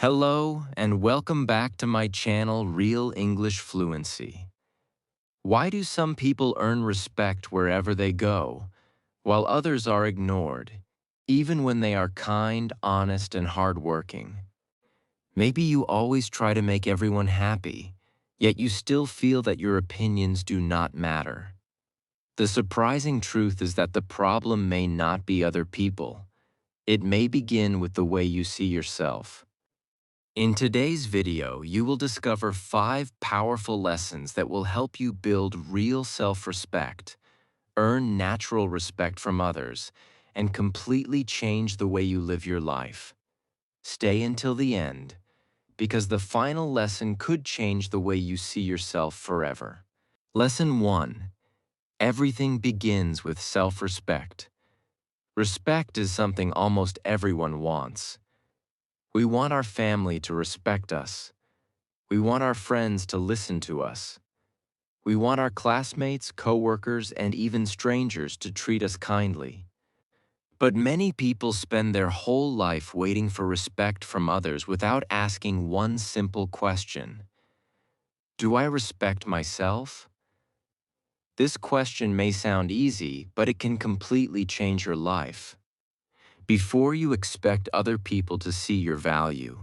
Hello and welcome back to my channel, Real English Fluency. Why do some people earn respect wherever they go, while others are ignored, even when they are kind, honest, and hardworking? Maybe you always try to make everyone happy, yet you still feel that your opinions do not matter. The surprising truth is that the problem may not be other people. It may begin with the way you see yourself. In today's video, you will discover 5 powerful lessons that will help you build real self-respect, earn natural respect from others, and completely change the way you live your life. Stay until the end, because the final lesson could change the way you see yourself forever. Lesson 1. Everything begins with self-respect. Respect is something almost everyone wants. We want our family to respect us. We want our friends to listen to us. We want our classmates, coworkers, and even strangers to treat us kindly. But many people spend their whole life waiting for respect from others without asking one simple question. Do I respect myself? This question may sound easy, but it can completely change your life. Before you expect other people to see your value,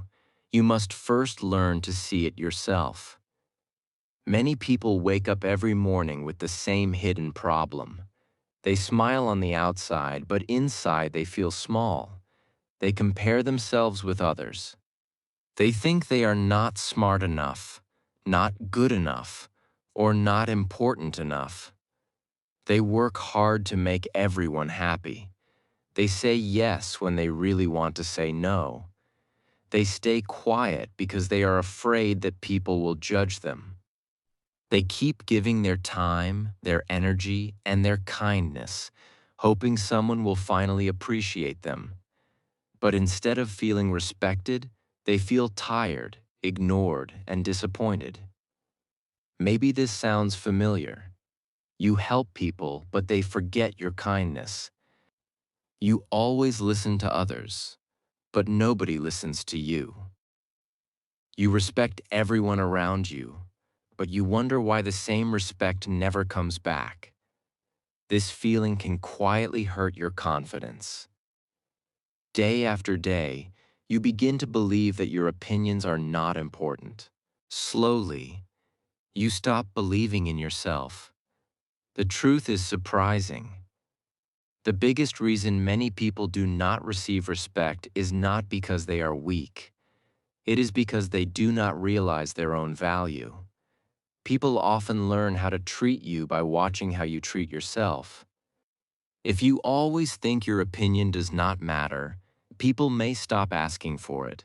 you must first learn to see it yourself. Many people wake up every morning with the same hidden problem. They smile on the outside, but inside they feel small. They compare themselves with others. They think they are not smart enough, not good enough, or not important enough. They work hard to make everyone happy. They say yes when they really want to say no. They stay quiet because they are afraid that people will judge them. They keep giving their time, their energy, and their kindness, hoping someone will finally appreciate them. But instead of feeling respected, they feel tired, ignored, and disappointed. Maybe this sounds familiar. You help people, but they forget your kindness. You always listen to others, but nobody listens to you. You respect everyone around you, but you wonder why the same respect never comes back. This feeling can quietly hurt your confidence. Day after day, you begin to believe that your opinions are not important. Slowly, you stop believing in yourself. The truth is surprising. The biggest reason many people do not receive respect is not because they are weak. It is because they do not realize their own value. People often learn how to treat you by watching how you treat yourself. If you always think your opinion does not matter, people may stop asking for it.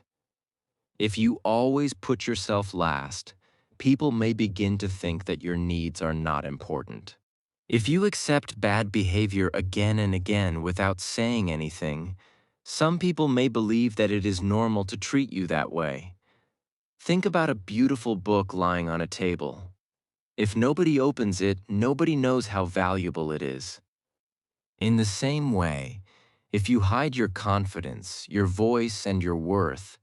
If you always put yourself last, people may begin to think that your needs are not important. If you accept bad behavior again and again without saying anything, some people may believe that it is normal to treat you that way. Think about a beautiful book lying on a table. If nobody opens it, nobody knows how valuable it is. In the same way, if you hide your confidence, your voice, and your worth,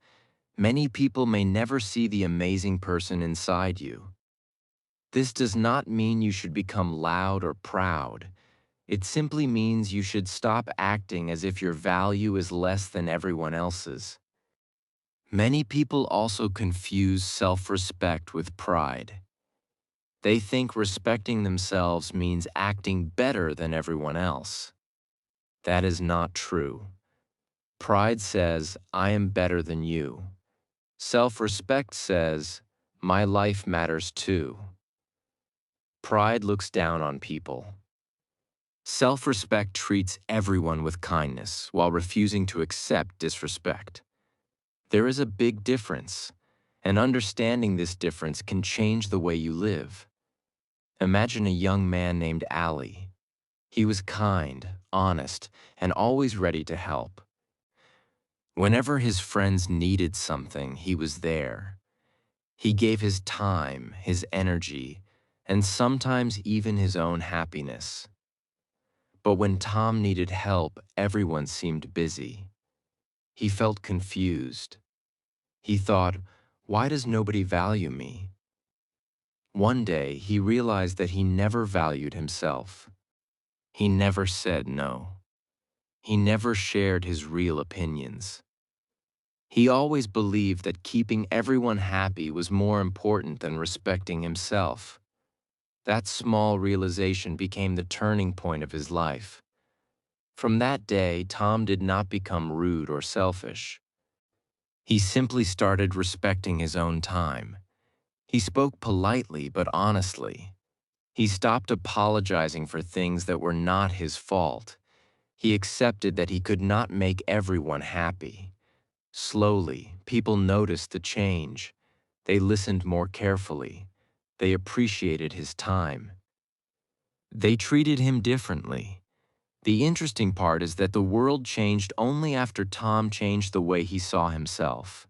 many people may never see the amazing person inside you. This does not mean you should become loud or proud. It simply means you should stop acting as if your value is less than everyone else's. Many people also confuse self-respect with pride. They think respecting themselves means acting better than everyone else. That is not true. Pride says, I am better than you. Self-respect says, my life matters too. Pride looks down on people. Self-respect treats everyone with kindness while refusing to accept disrespect. There is a big difference, and understanding this difference can change the way you live. Imagine a young man named Ali. He was kind, honest, and always ready to help. Whenever his friends needed something, he was there. He gave his time, his energy, and sometimes even his own happiness. But when Tom needed help, everyone seemed busy. He felt confused. He thought, why does nobody value me? One day, he realized that he never valued himself. He never said no. He never shared his real opinions. He always believed that keeping everyone happy was more important than respecting himself. That small realization became the turning point of his life. From that day, Tom did not become rude or selfish. He simply started respecting his own time. He spoke politely but honestly. He stopped apologizing for things that were not his fault. He accepted that he could not make everyone happy. Slowly, people noticed the change. They listened more carefully. They appreciated his time. They treated him differently. The interesting part is that the world changed only after Tom changed the way he saw himself.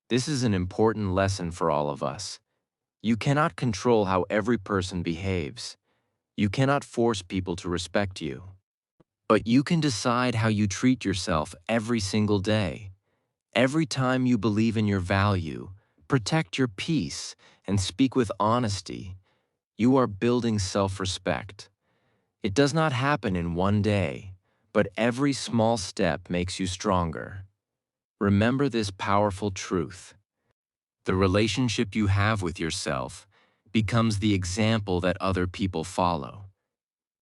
This is an important lesson for all of us. You cannot control how every person behaves. You cannot force people to respect you. But you can decide how you treat yourself every single day. Every time you believe in your value, protect your peace, and speak with honesty, you are building self-respect. It does not happen in one day, but every small step makes you stronger. Remember this powerful truth. The relationship you have with yourself becomes the example that other people follow.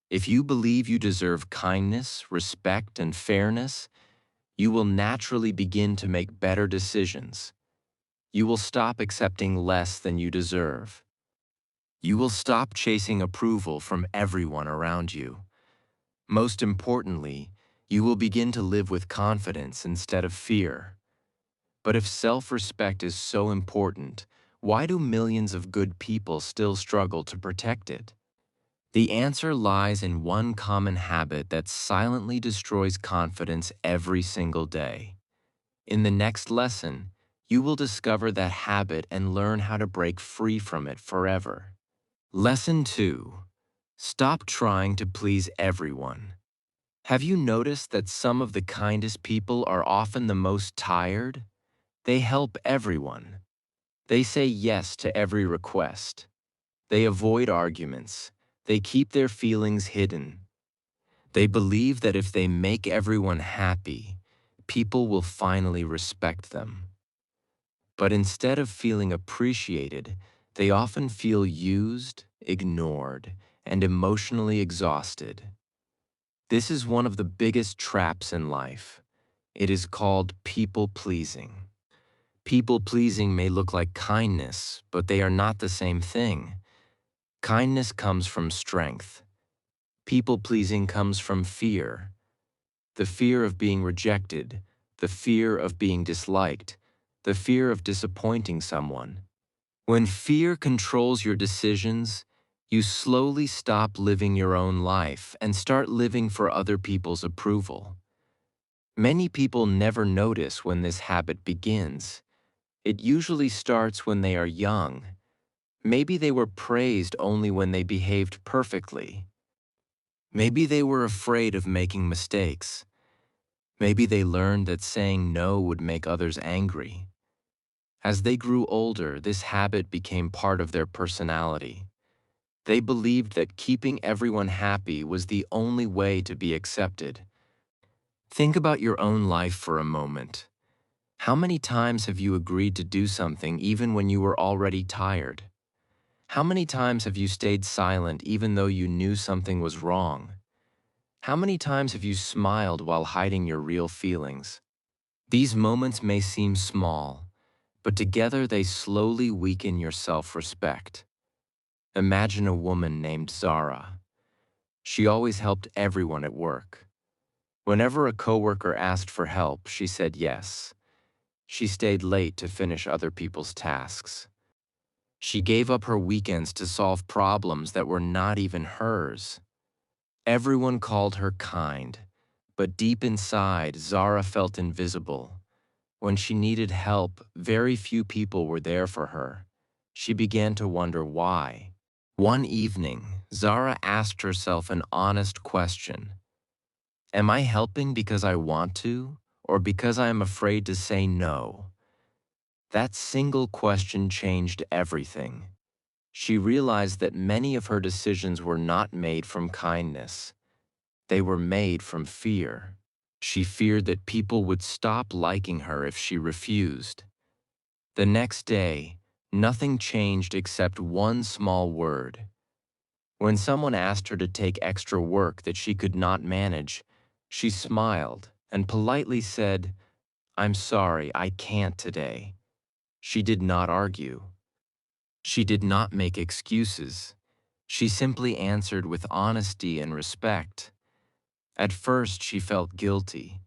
If you believe you deserve kindness, respect, and fairness, you will naturally begin to make better decisions. You will stop accepting less than you deserve. You will stop chasing approval from everyone around you. Most importantly, you will begin to live with confidence instead of fear. But if self-respect is so important, why do millions of good people still struggle to protect it? The answer lies in one common habit that silently destroys confidence every single day. In the next lesson, you will discover that habit and learn how to break free from it forever. Lesson 2. Stop trying to please everyone. Have you noticed that some of the kindest people are often the most tired? They help everyone. They say yes to every request. They avoid arguments. They keep their feelings hidden. They believe that if they make everyone happy, people will finally respect them. But instead of feeling appreciated, they often feel used, ignored, and emotionally exhausted. This is one of the biggest traps in life. It is called people-pleasing. People-pleasing may look like kindness, but they are not the same thing. Kindness comes from strength. People-pleasing comes from fear. The fear of being rejected, the fear of being disliked, the fear of disappointing someone. When fear controls your decisions, you slowly stop living your own life and start living for other people's approval. Many people never notice when this habit begins. It usually starts when they are young. Maybe they were praised only when they behaved perfectly. Maybe they were afraid of making mistakes. Maybe they learned that saying no would make others angry. As they grew older, this habit became part of their personality. They believed that keeping everyone happy was the only way to be accepted. Think about your own life for a moment. How many times have you agreed to do something even when you were already tired? How many times have you stayed silent even though you knew something was wrong? How many times have you smiled while hiding your real feelings? These moments may seem small, but together they slowly weaken your self-respect. Imagine a woman named Zara. She always helped everyone at work. Whenever a coworker asked for help, she said yes. She stayed late to finish other people's tasks. She gave up her weekends to solve problems that were not even hers. Everyone called her kind, but deep inside, Zara felt invisible. When she needed help, very few people were there for her. She began to wonder why. One evening, Zara asked herself an honest question. Am I helping because I want to, or because I am afraid to say no? That single question changed everything. She realized that many of her decisions were not made from kindness. They were made from fear. She feared that people would stop liking her if she refused. The next day, nothing changed except one small word. When someone asked her to take extra work that she could not manage, she smiled and politely said, "I'm sorry, I can't today." She did not argue. She did not make excuses. She simply answered with honesty and respect. At first, she felt guilty.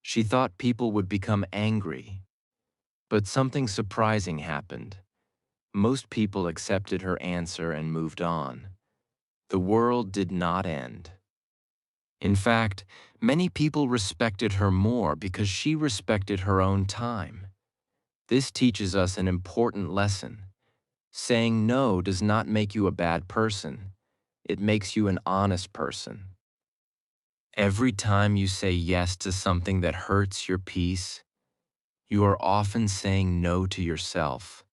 She thought people would become angry. But something surprising happened. Most people accepted her answer and moved on. The world did not end. In fact, many people respected her more because she respected her own time. This teaches us an important lesson. Saying no does not make you a bad person. It makes you an honest person. Every time you say yes to something that hurts your peace, you are often saying no to yourself.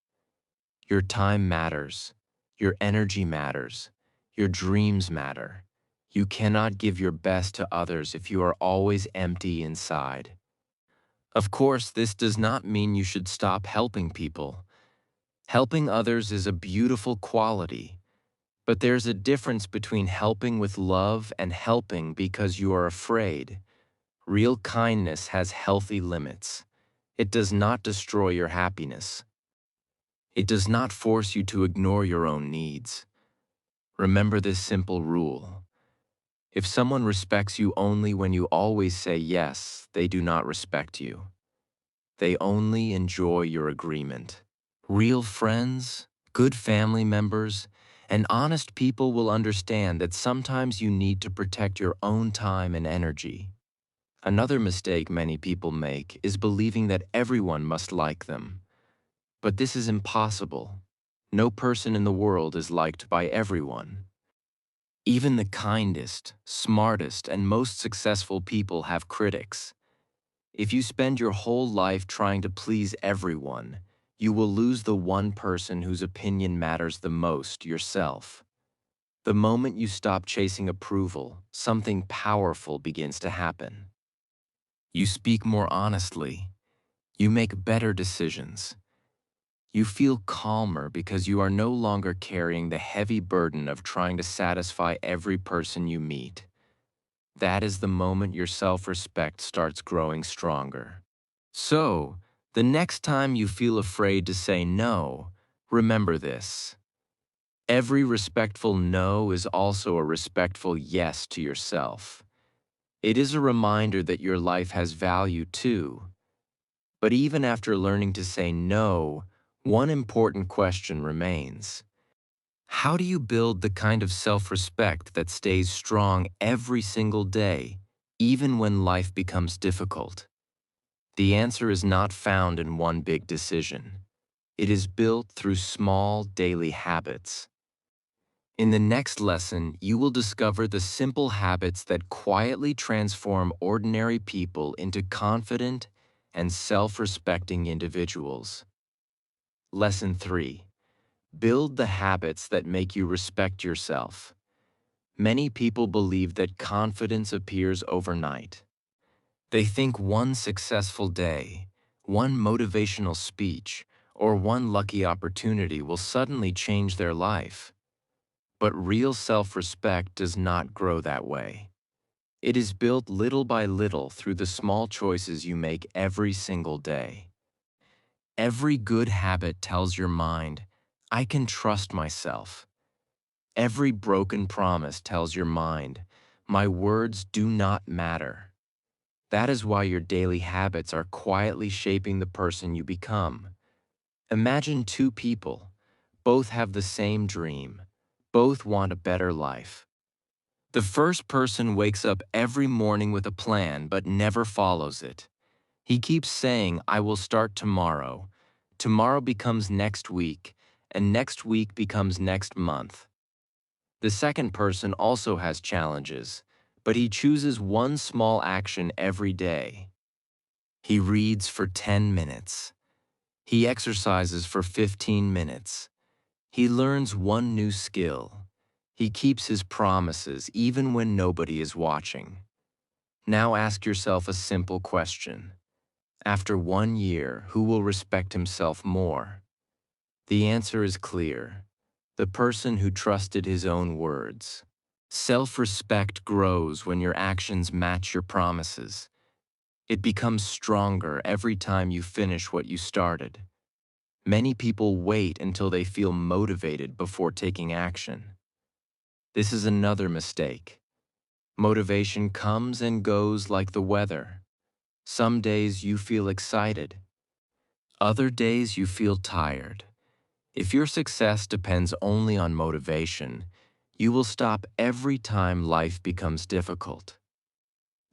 Your time matters. Your energy matters. Your dreams matter. You cannot give your best to others if you are always empty inside. Of course, this does not mean you should stop helping people. Helping others is a beautiful quality, but there's a difference between helping with love and helping because you are afraid. Real kindness has healthy limits. It does not destroy your happiness. It does not force you to ignore your own needs. Remember this simple rule. If someone respects you only when you always say yes, they do not respect you. They only enjoy your agreement. Real friends, good family members, and honest people will understand that sometimes you need to protect your own time and energy. Another mistake many people make is believing that everyone must like them. But this is impossible. No person in the world is liked by everyone. Even the kindest, smartest, and most successful people have critics. If you spend your whole life trying to please everyone, you will lose the one person whose opinion matters the most, yourself. The moment you stop chasing approval, something powerful begins to happen. You speak more honestly. You make better decisions. You feel calmer because you are no longer carrying the heavy burden of trying to satisfy every person you meet. That is the moment your self-respect starts growing stronger. So, the next time you feel afraid to say no, remember this. Every respectful no is also a respectful yes to yourself. It is a reminder that your life has value too. But even after learning to say no, one important question remains. How do you build the kind of self-respect that stays strong every single day, even when life becomes difficult? The answer is not found in one big decision. It is built through small daily habits. In the next lesson, you will discover the simple habits that quietly transform ordinary people into confident and self-respecting individuals. Lesson 3. Build the habits that make you respect yourself. Many people believe that confidence appears overnight. They think one successful day, one motivational speech, or one lucky opportunity will suddenly change their life. But real self-respect does not grow that way. It is built little by little through the small choices you make every single day. Every good habit tells your mind, "I can trust myself." Every broken promise tells your mind, "My words do not matter." That is why your daily habits are quietly shaping the person you become. Imagine two people. Both have the same dream. Both want a better life. The first person wakes up every morning with a plan but never follows it. He keeps saying, "I will start tomorrow." Tomorrow becomes next week, and next week becomes next month. The second person also has challenges, but he chooses one small action every day. He reads for 10 minutes. He exercises for 15 minutes. He learns one new skill. He keeps his promises even when nobody is watching. Now ask yourself a simple question. After 1 year, who will respect himself more? The answer is clear. The person who trusted his own words. Self-respect grows when your actions match your promises. It becomes stronger every time you finish what you started. Many people wait until they feel motivated before taking action. This is another mistake. Motivation comes and goes like the weather. Some days you feel excited. Other days you feel tired. If your success depends only on motivation, you will stop every time life becomes difficult.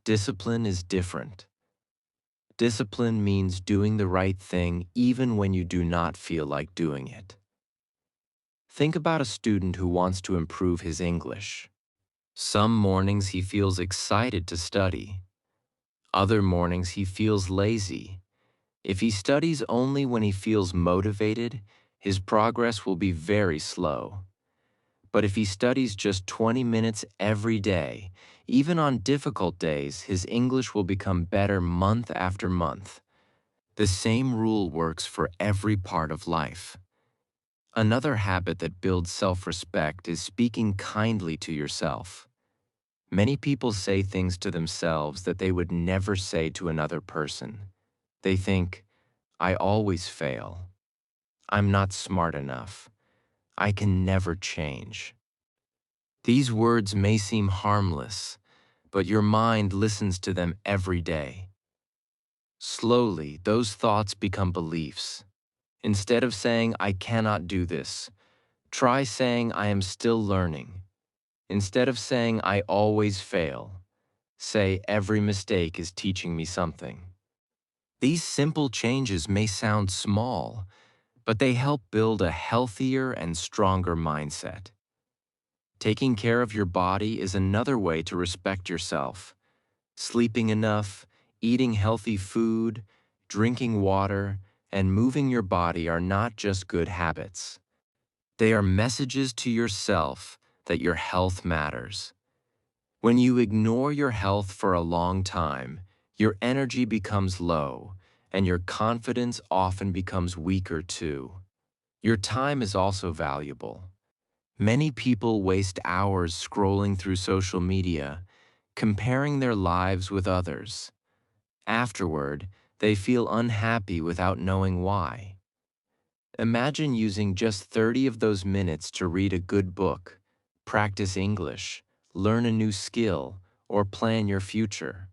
Discipline is different. Discipline means doing the right thing even when you do not feel like doing it. Think about a student who wants to improve his English. Some mornings he feels excited to study. Other mornings he feels lazy. If he studies only when he feels motivated, his progress will be very slow. But if he studies just 20 minutes every day, even on difficult days, his English will become better month after month. The same rule works for every part of life. Another habit that builds self-respect is speaking kindly to yourself. Many people say things to themselves that they would never say to another person. They think, I always fail. I'm not smart enough. I can never change. These words may seem harmless, but your mind listens to them every day. Slowly, those thoughts become beliefs. Instead of saying, I cannot do this, try saying, I am still learning. Instead of saying, I always fail, say, every mistake is teaching me something. These simple changes may sound small, but they help build a healthier and stronger mindset. Taking care of your body is another way to respect yourself. Sleeping enough, eating healthy food, drinking water, and moving your body are not just good habits. They are messages to yourself that your health matters. When you ignore your health for a long time, your energy becomes low, and your confidence often becomes weaker too. Your time is also valuable. Many people waste hours scrolling through social media, comparing their lives with others. Afterward, they feel unhappy without knowing why. Imagine using just 30 of those minutes to read a good book, practice English, learn a new skill, or plan your future.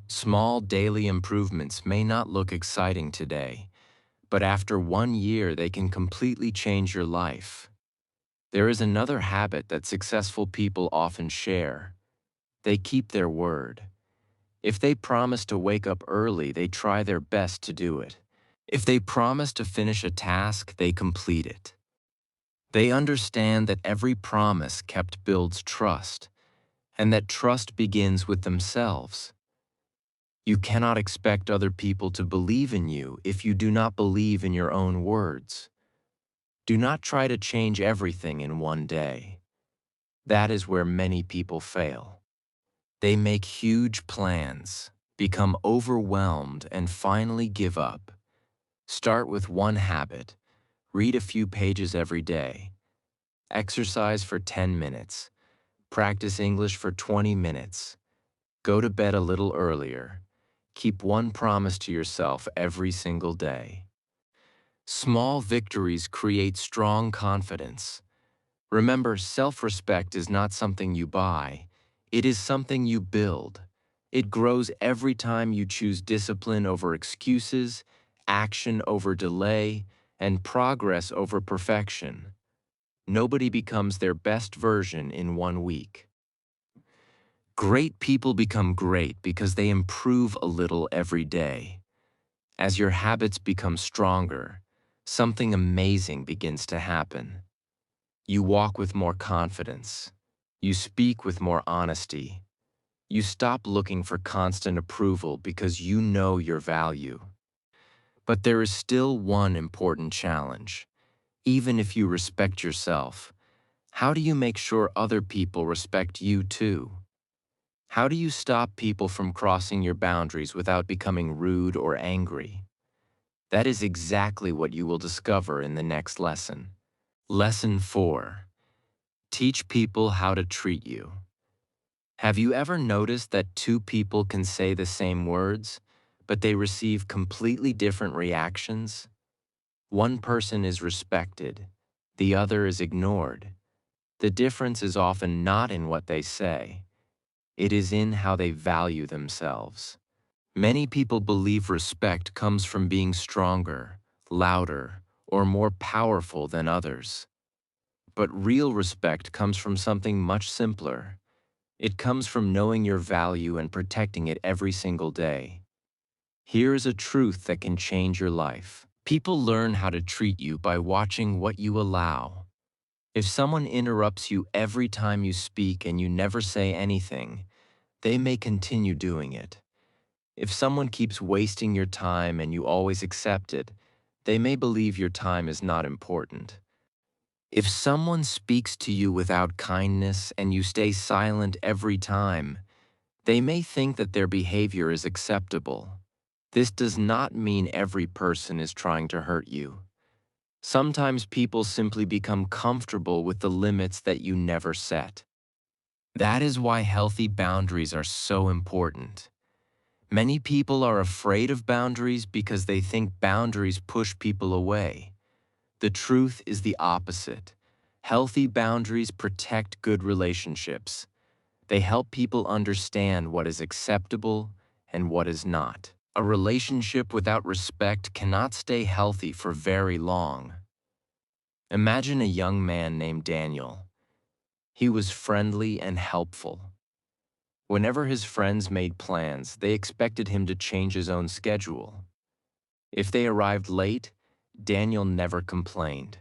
Small daily improvements may not look exciting today, but after 1 year they can completely change your life. There is another habit that successful people often share. They keep their word. If they promise to wake up early, they try their best to do it. If they promise to finish a task, they complete it. They understand that every promise kept builds trust, and that trust begins with themselves. You cannot expect other people to believe in you if you do not believe in your own words. Do not try to change everything in one day. That is where many people fail. They make huge plans, become overwhelmed, and finally give up. Start with one habit. Read a few pages every day. Exercise for 10 minutes. Practice English for 20 minutes. Go to bed a little earlier. Keep one promise to yourself every single day. Small victories create strong confidence. Remember, self-respect is not something you buy. It is something you build. It grows every time you choose discipline over excuses, action over delay, and progress over perfection. Nobody becomes their best version in 1 week. Great people become great because they improve a little every day. As your habits become stronger, something amazing begins to happen. You walk with more confidence. You speak with more honesty. You stop looking for constant approval because you know your value. But there is still one important challenge. Even if you respect yourself, how do you make sure other people respect you too? How do you stop people from crossing your boundaries without becoming rude or angry? That is exactly what you will discover in the next lesson. Lesson 4. Teach people how to treat you. Have you ever noticed that two people can say the same words, but they receive completely different reactions? One person is respected, the other is ignored. The difference is often not in what they say, it is in how they value themselves. Many people believe respect comes from being stronger, louder, or more powerful than others. But real respect comes from something much simpler. It comes from knowing your value and protecting it every single day. Here is a truth that can change your life. People learn how to treat you by watching what you allow. If someone interrupts you every time you speak and you never say anything, they may continue doing it. If someone keeps wasting your time and you always accept it, they may believe your time is not important. If someone speaks to you without kindness and you stay silent every time, they may think that their behavior is acceptable. This does not mean every person is trying to hurt you. Sometimes people simply become comfortable with the limits that you never set. That is why healthy boundaries are so important. Many people are afraid of boundaries because they think boundaries push people away. The truth is the opposite. Healthy boundaries protect good relationships. They help people understand what is acceptable and what is not. A relationship without respect cannot stay healthy for very long. Imagine a young man named Daniel. He was friendly and helpful. Whenever his friends made plans, they expected him to change his own schedule. If they arrived late, Daniel never complained.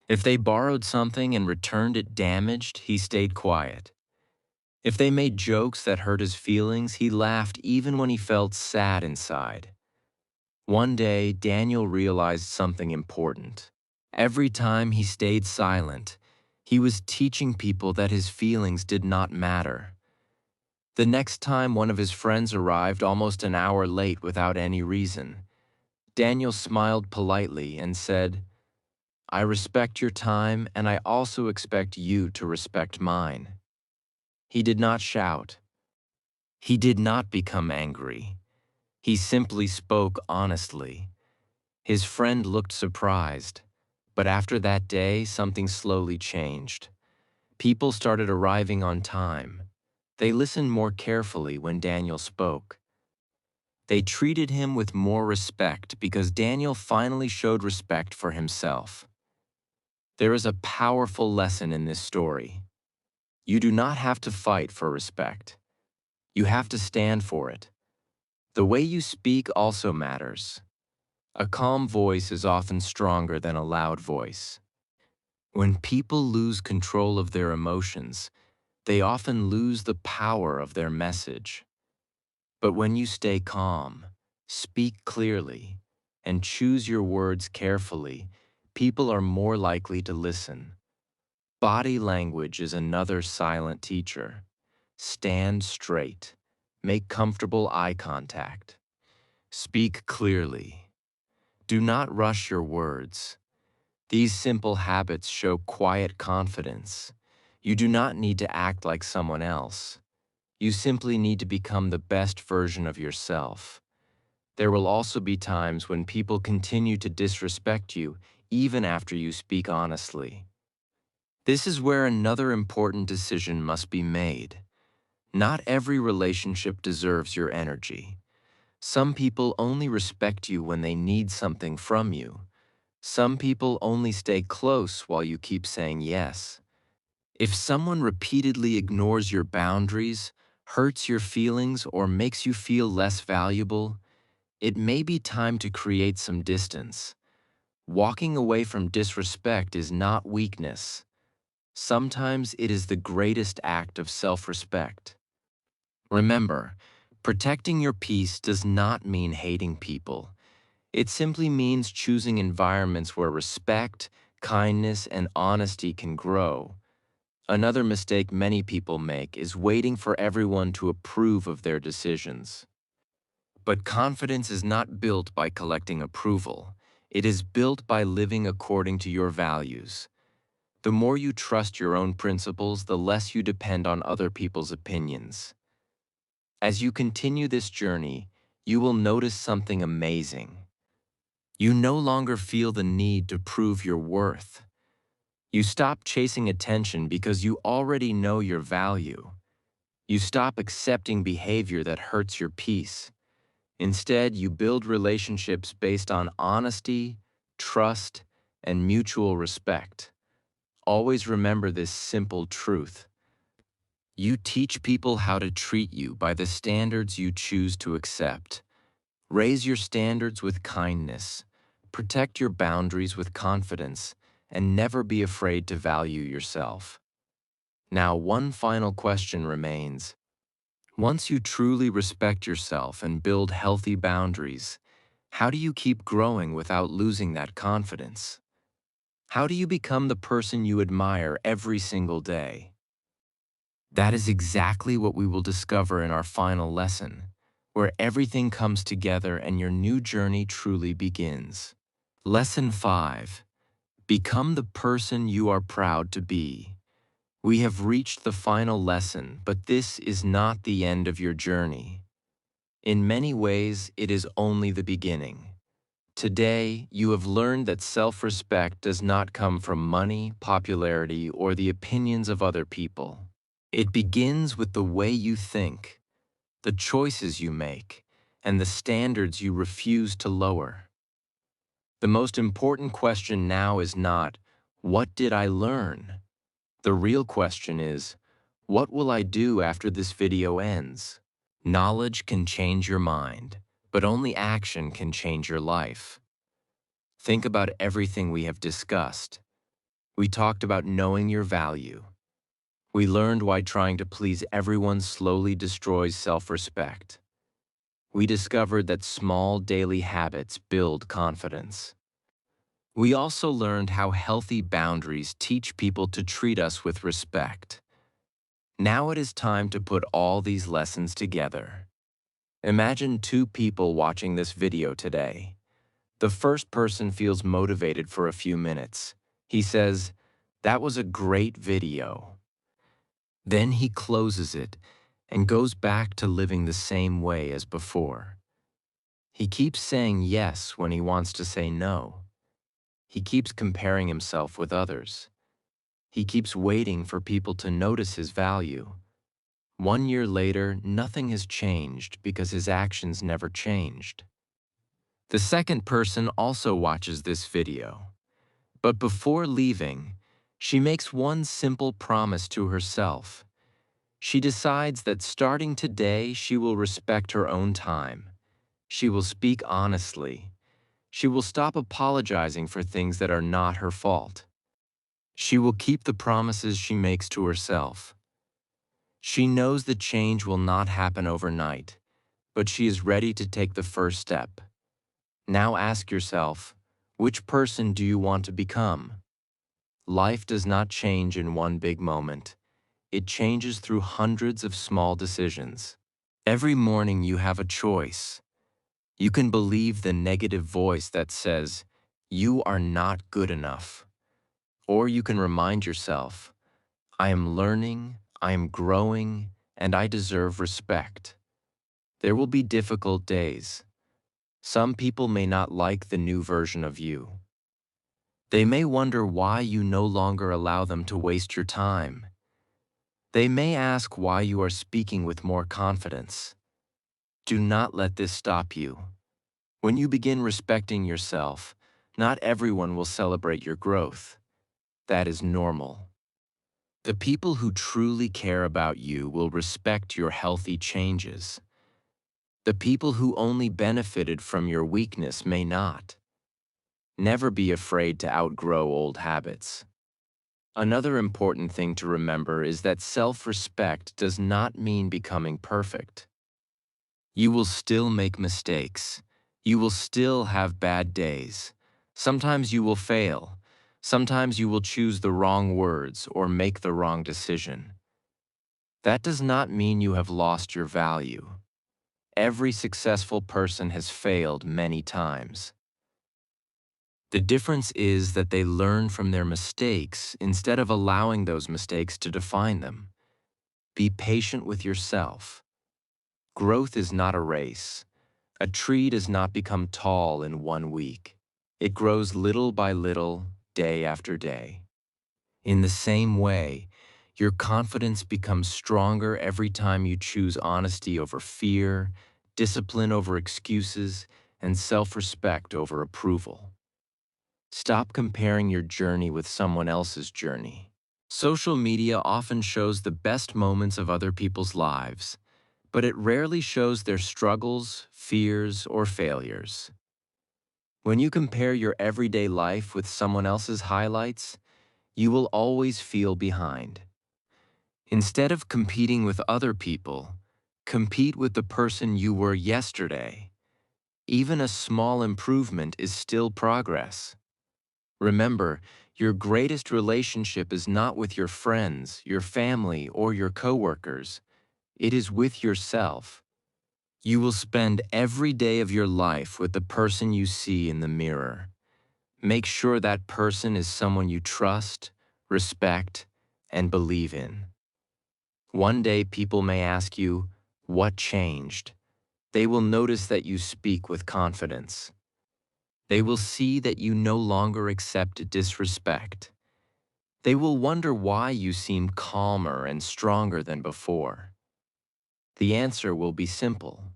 If they borrowed something and returned it damaged, he stayed quiet. If they made jokes that hurt his feelings, he laughed even when he felt sad inside. One day, Daniel realized something important. Every time he stayed silent, he was teaching people that his feelings did not matter. The next time one of his friends arrived almost an hour late without any reason, Daniel smiled politely and said, "I respect your time and I also expect you to respect mine." He did not shout. He did not become angry. He simply spoke honestly. His friend looked surprised, but after that day, something slowly changed. People started arriving on time. They listened more carefully when Daniel spoke. They treated him with more respect because Daniel finally showed respect for himself. There is a powerful lesson in this story. You do not have to fight for respect. You have to stand for it. The way you speak also matters. A calm voice is often stronger than a loud voice. When people lose control of their emotions, they often lose the power of their message. But when you stay calm, speak clearly, and choose your words carefully, people are more likely to listen. Body language is another silent teacher. Stand straight. Make comfortable eye contact. Speak clearly. Do not rush your words. These simple habits show quiet confidence. You do not need to act like someone else. You simply need to become the best version of yourself. There will also be times when people continue to disrespect you even after you speak honestly. This is where another important decision must be made. Not every relationship deserves your energy. Some people only respect you when they need something from you. Some people only stay close while you keep saying yes. If someone repeatedly ignores your boundaries, hurts your feelings, or makes you feel less valuable, it may be time to create some distance. Walking away from disrespect is not weakness. Sometimes it is the greatest act of self-respect. Remember, protecting your peace does not mean hating people. It simply means choosing environments where respect, kindness, and honesty can grow. Another mistake many people make is waiting for everyone to approve of their decisions. But confidence is not built by collecting approval. It is built by living according to your values. The more you trust your own principles, the less you depend on other people's opinions. As you continue this journey, you will notice something amazing. You no longer feel the need to prove your worth. You stop chasing attention because you already know your value. You stop accepting behavior that hurts your peace. Instead, you build relationships based on honesty, trust, and mutual respect. Always remember this simple truth. You teach people how to treat you by the standards you choose to accept. Raise your standards with kindness. Protect your boundaries with confidence, and never be afraid to value yourself. Now, one final question remains. Once you truly respect yourself and build healthy boundaries, how do you keep growing without losing that confidence? How do you become the person you admire every single day? That is exactly what we will discover in our final lesson, where everything comes together and your new journey truly begins. Lesson 5. Become the person you are proud to be. We have reached the final lesson, but this is not the end of your journey. In many ways, it is only the beginning. Today, you have learned that self-respect does not come from money, popularity, or the opinions of other people. It begins with the way you think, the choices you make, and the standards you refuse to lower. The most important question now is not, "What did I learn?" The real question is, "What will I do after this video ends?" Knowledge can change your mind, but only action can change your life. Think about everything we have discussed. We talked about knowing your value. We learned why trying to please everyone slowly destroys self-respect. We discovered that small daily habits build confidence. We also learned how healthy boundaries teach people to treat us with respect. Now it is time to put all these lessons together. Imagine two people watching this video today. The first person feels motivated for a few minutes. He says, "That was a great video." Then he closes it and goes back to living the same way as before. He keeps saying yes when he wants to say no. He keeps comparing himself with others. He keeps waiting for people to notice his value. 1 year later, nothing has changed because his actions never changed. The second person also watches this video. But before leaving, she makes one simple promise to herself. She decides that starting today, she will respect her own time. She will speak honestly. She will stop apologizing for things that are not her fault. She will keep the promises she makes to herself. She knows the change will not happen overnight, but she is ready to take the first step. Now ask yourself, which person do you want to become? Life does not change in one big moment. It changes through hundreds of small decisions. Every morning you have a choice. You can believe the negative voice that says, "You are not good enough." Or you can remind yourself, "I am learning, I am growing, and I deserve respect." There will be difficult days. Some people may not like the new version of you. They may wonder why you no longer allow them to waste your time. They may ask why you are speaking with more confidence. Do not let this stop you. When you begin respecting yourself, not everyone will celebrate your growth. That is normal. The people who truly care about you will respect your healthy changes. The people who only benefited from your weakness may not. Never be afraid to outgrow old habits. Another important thing to remember is that self-respect does not mean becoming perfect. You will still make mistakes. You will still have bad days. Sometimes you will fail. Sometimes you will choose the wrong words or make the wrong decision. That does not mean you have lost your value. Every successful person has failed many times. The difference is that they learn from their mistakes instead of allowing those mistakes to define them. Be patient with yourself. Growth is not a race. A tree does not become tall in 1 week. It grows little by little, day after day. In the same way, your confidence becomes stronger every time you choose honesty over fear, discipline over excuses, and self-respect over approval. Stop comparing your journey with someone else's journey. Social media often shows the best moments of other people's lives, but it rarely shows their struggles, fears, or failures. When you compare your everyday life with someone else's highlights, you will always feel behind. Instead of competing with other people, compete with the person you were yesterday. Even a small improvement is still progress. Remember, your greatest relationship is not with your friends, your family, or your coworkers. It is with yourself. You will spend every day of your life with the person you see in the mirror. Make sure that person is someone you trust, respect, and believe in. One day people may ask you, "What changed?" They will notice that you speak with confidence. They will see that you no longer accept disrespect. They will wonder why you seem calmer and stronger than before. The answer will be simple.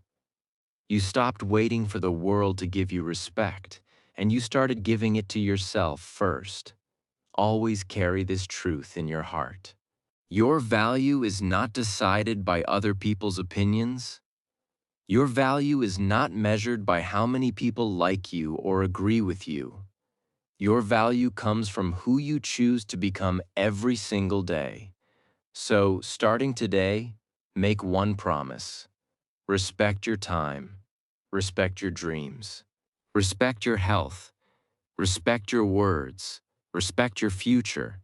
You stopped waiting for the world to give you respect, and you started giving it to yourself first. Always carry this truth in your heart. Your value is not decided by other people's opinions. Your value is not measured by how many people like you or agree with you. Your value comes from who you choose to become every single day. So, starting today, make one promise. Respect your time. Respect your dreams. Respect your health. Respect your words. Respect your future.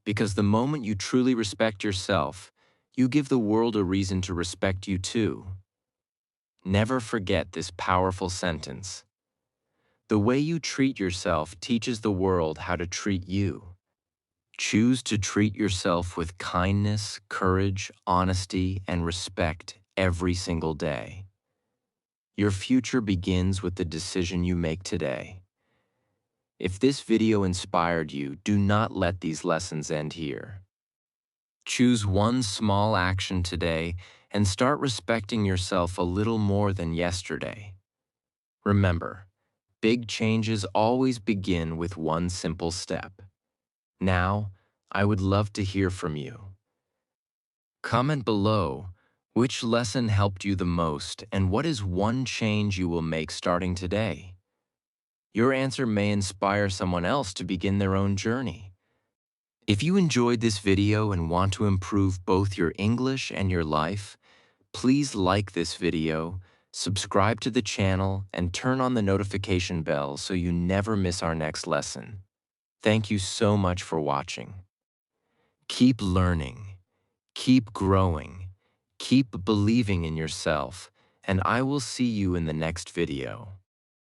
Because the moment you truly respect yourself, you give the world a reason to respect you too. Never forget this powerful sentence. The way you treat yourself teaches the world how to treat you. Choose to treat yourself with kindness, courage, honesty, and respect every single day. Your future begins with the decision you make today. If this video inspired you, do not let these lessons end here. Choose one small action today and start respecting yourself a little more than yesterday. Remember, big changes always begin with one simple step. Now, I would love to hear from you. Comment below which lesson helped you the most and what is one change you will make starting today. Your answer may inspire someone else to begin their own journey. If you enjoyed this video and want to improve both your English and your life, please like this video, subscribe to the channel, and turn on the notification bell so you never miss our next lesson. Thank you so much for watching. Keep learning, keep growing, keep believing in yourself, and I will see you in the next video.